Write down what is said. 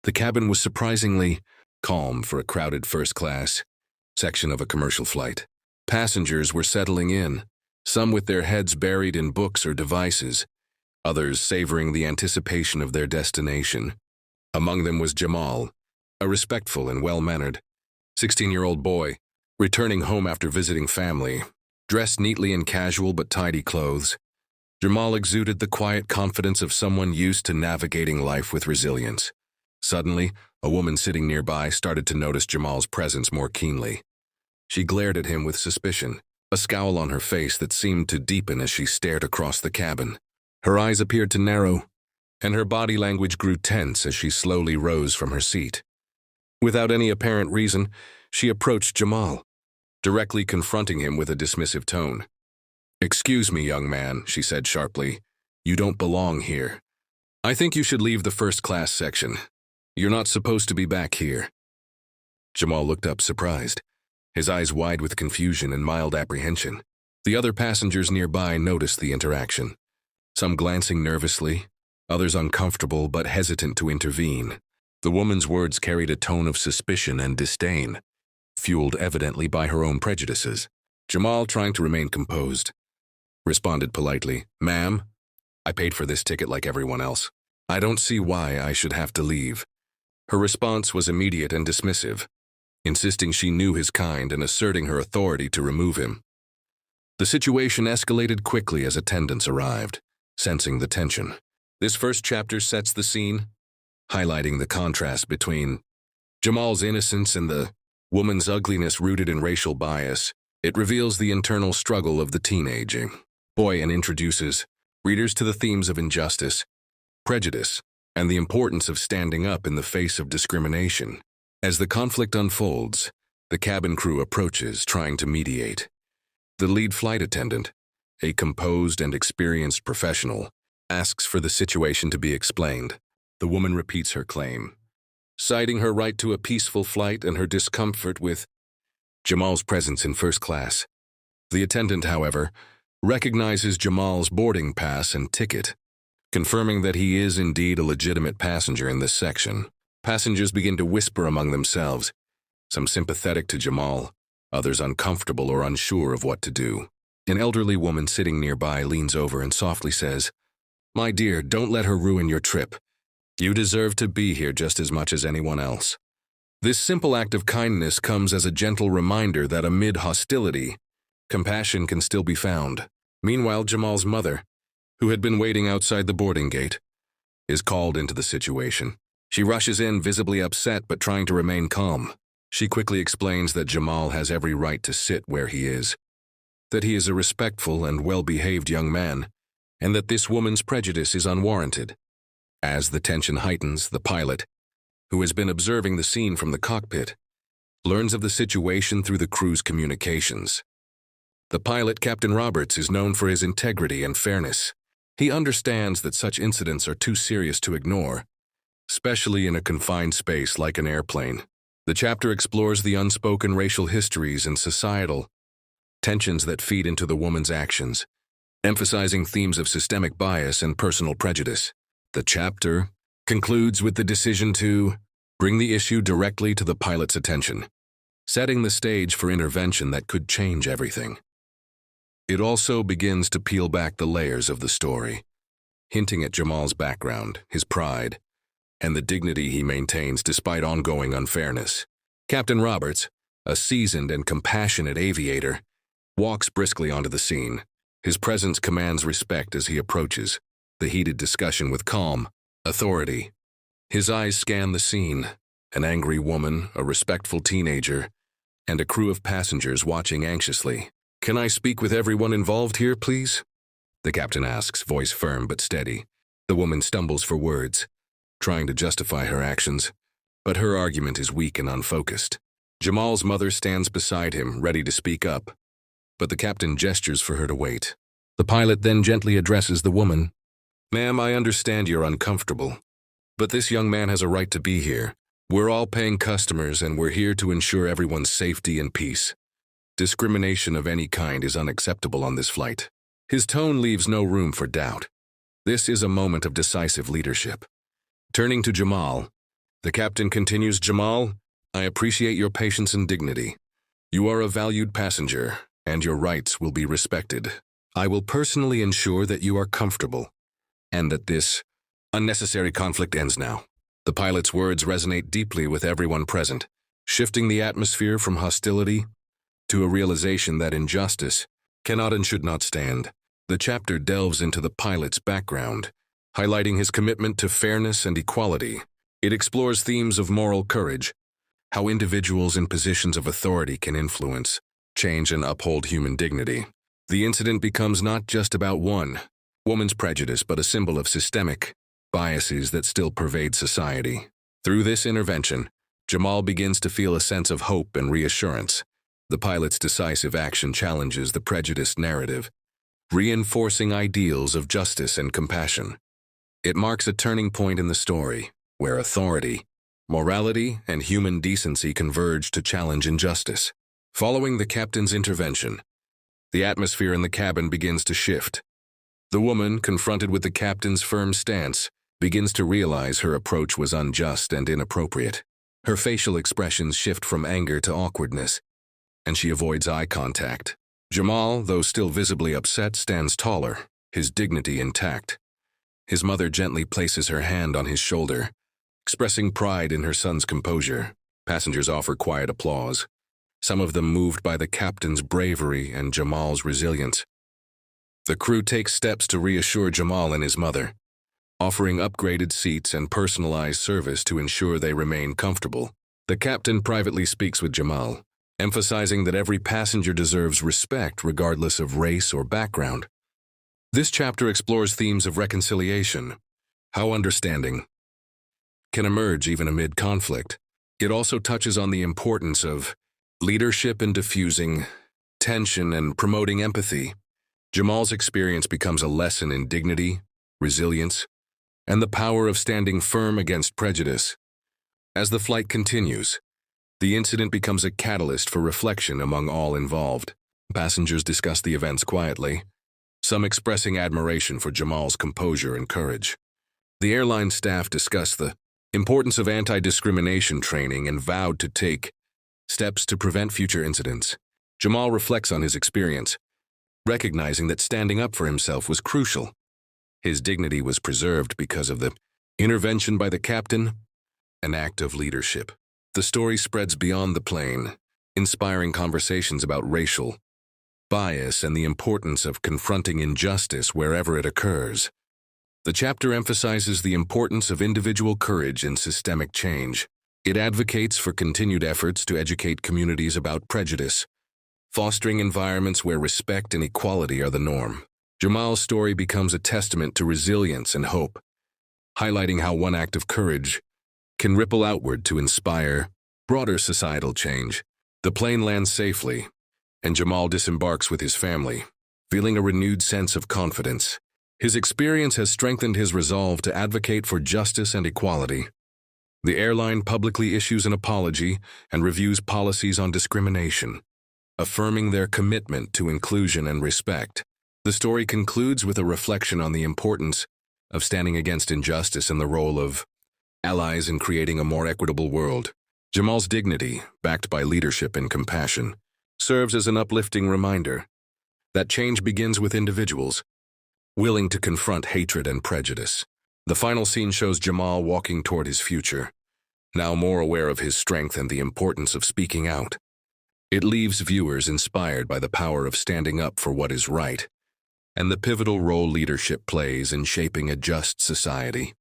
The cabin was surprisingly calm for a crowded first-class section of a commercial flight. Passengers were settling in, some with their heads buried in books or devices, others savoring the anticipation of their destination. Among them was Jamal, a respectful and well-mannered 16-year-old boy, returning home after visiting family. Dressed neatly in casual but tidy clothes, Jamal exuded the quiet confidence of someone used to navigating life with resilience. Suddenly, a woman sitting nearby started to notice Jamal's presence more keenly. She glared at him with suspicion, a scowl on her face that seemed to deepen as she stared across the cabin. Her eyes appeared to narrow, and her body language grew tense as she slowly rose from her seat. Without any apparent reason, she approached Jamal, directly confronting him with a dismissive tone. "Excuse me, young man," she said sharply. "You don't belong here. I think you should leave the first-class section. You're not supposed to be back here." Jamal looked up surprised, his eyes wide with confusion and mild apprehension. The other passengers nearby noticed the interaction, some glancing nervously, others uncomfortable but hesitant to intervene. The woman's words carried a tone of suspicion and disdain, fueled evidently by her own prejudices. Jamal, trying to remain composed, responded politely, "Ma'am, I paid for this ticket like everyone else. I don't see why I should have to leave." Her response was immediate and dismissive, insisting she knew his kind and asserting her authority to remove him. The situation escalated quickly as attendants arrived, sensing the tension. This first chapter sets the scene, highlighting the contrast between Jamal's innocence and the woman's ugliness rooted in racial bias. It reveals the internal struggle of the teenaging boy and introduces readers to the themes of injustice, prejudice, and the importance of standing up in the face of discrimination. As the conflict unfolds, the cabin crew approaches, trying to mediate. The lead flight attendant, a composed and experienced professional, asks for the situation to be explained. The woman repeats her claim, citing her right to a peaceful flight and her discomfort with Jamal's presence in first class. The attendant, however, recognizes Jamal's boarding pass and ticket, confirming that he is indeed a legitimate passenger in this section. Passengers begin to whisper among themselves, some sympathetic to Jamal, others uncomfortable or unsure of what to do. An elderly woman sitting nearby leans over and softly says, "My dear, don't let her ruin your trip. You deserve to be here just as much as anyone else." This simple act of kindness comes as a gentle reminder that amid hostility, compassion can still be found. Meanwhile, Jamal's mother, who had been waiting outside the boarding gate, is called into the situation. She rushes in, visibly upset but trying to remain calm. She quickly explains that Jamal has every right to sit where he is, that he is a respectful and well-behaved young man, and that this woman's prejudice is unwarranted. As the tension heightens, the pilot, who has been observing the scene from the cockpit, learns of the situation through the crew's communications. The pilot, Captain Roberts, is known for his integrity and fairness. He understands that such incidents are too serious to ignore, especially in a confined space like an airplane. The chapter explores the unspoken racial histories and societal tensions that feed into the woman's actions, emphasizing themes of systemic bias and personal prejudice. The chapter concludes with the decision to bring the issue directly to the pilot's attention, setting the stage for intervention that could change everything. It also begins to peel back the layers of the story, hinting at Jamal's background, his pride, and the dignity he maintains despite ongoing unfairness. Captain Roberts, a seasoned and compassionate aviator, walks briskly onto the scene. His presence commands respect as he approaches the heated discussion with calm authority. His eyes scan the scene, an angry woman, a respectful teenager, and a crew of passengers watching anxiously. "Can I speak with everyone involved here, please?" the captain asks, voice firm but steady. The woman stumbles for words, trying to justify her actions, but her argument is weak and unfocused. Jamal's mother stands beside him, ready to speak up, but the captain gestures for her to wait. The pilot then gently addresses the woman. "Ma'am, I understand you're uncomfortable, but this young man has a right to be here. We're all paying customers, and we're here to ensure everyone's safety and peace. Discrimination of any kind is unacceptable on this flight." His tone leaves no room for doubt. This is a moment of decisive leadership. Turning to Jamal, The captain continues, Jamal, I appreciate your patience and dignity. You are a valued passenger, and your rights will be respected. I will personally ensure that you are comfortable, and that this unnecessary conflict ends now. The pilot's words resonate deeply with everyone present, shifting the atmosphere from hostility to a realization that injustice cannot and should not stand. The chapter delves into the pilot's background, highlighting his commitment to fairness and equality. It explores themes of moral courage, how individuals in positions of authority can influence, change, and uphold human dignity. The incident becomes not just about one woman's prejudice, but a symbol of systemic biases that still pervade society. Through this intervention, Jamal begins to feel a sense of hope and reassurance. The pilot's decisive action challenges the prejudiced narrative, reinforcing ideals of justice and compassion. It marks a turning point in the story, where authority, morality, and human decency converge to challenge injustice. Following the captain's intervention, the atmosphere in the cabin begins to shift. The woman, confronted with the captain's firm stance, begins to realize her approach was unjust and inappropriate. Her facial expressions shift from anger to awkwardness, and she avoids eye contact. Jamal, though still visibly upset, stands taller, his dignity intact. His mother gently places her hand on his shoulder, expressing pride in her son's composure. Passengers offer quiet applause, some of them moved by the captain's bravery and Jamal's resilience. The crew takes steps to reassure Jamal and his mother, offering upgraded seats and personalized service to ensure they remain comfortable. The captain privately speaks with Jamal, emphasizing that every passenger deserves respect regardless of race or background. This chapter explores themes of reconciliation, how understanding can emerge even amid conflict. It also touches on the importance of leadership in diffusing tension and promoting empathy. Jamal's experience becomes a lesson in dignity, resilience, and the power of standing firm against prejudice. As the flight continues, the incident becomes a catalyst for reflection among all involved. Passengers discuss the events quietly, some expressing admiration for Jamal's composure and courage. The airline staff discuss the importance of anti-discrimination training and vowed to take steps to prevent future incidents. Jamal reflects on his experience, recognizing that standing up for himself was crucial. His dignity was preserved because of the intervention by the captain, an act of leadership. The story spreads beyond the plane, inspiring conversations about racial bias and the importance of confronting injustice wherever it occurs. The chapter emphasizes the importance of individual courage in systemic change. It advocates for continued efforts to educate communities about prejudice, fostering environments where respect and equality are the norm. Jamal's story becomes a testament to resilience and hope, highlighting how one act of courage can ripple outward to inspire broader societal change. The plane lands safely, and Jamal disembarks with his family, feeling a renewed sense of confidence. His experience has strengthened his resolve to advocate for justice and equality. The airline publicly issues an apology and reviews policies on discrimination, affirming their commitment to inclusion and respect. The story concludes with a reflection on the importance of standing against injustice and the role of allies in creating a more equitable world. Jamal's dignity, backed by leadership and compassion, serves as an uplifting reminder that change begins with individuals willing to confront hatred and prejudice. The final scene shows Jamal walking toward his future, now more aware of his strength and the importance of speaking out. It leaves viewers inspired by the power of standing up for what is right and the pivotal role leadership plays in shaping a just society.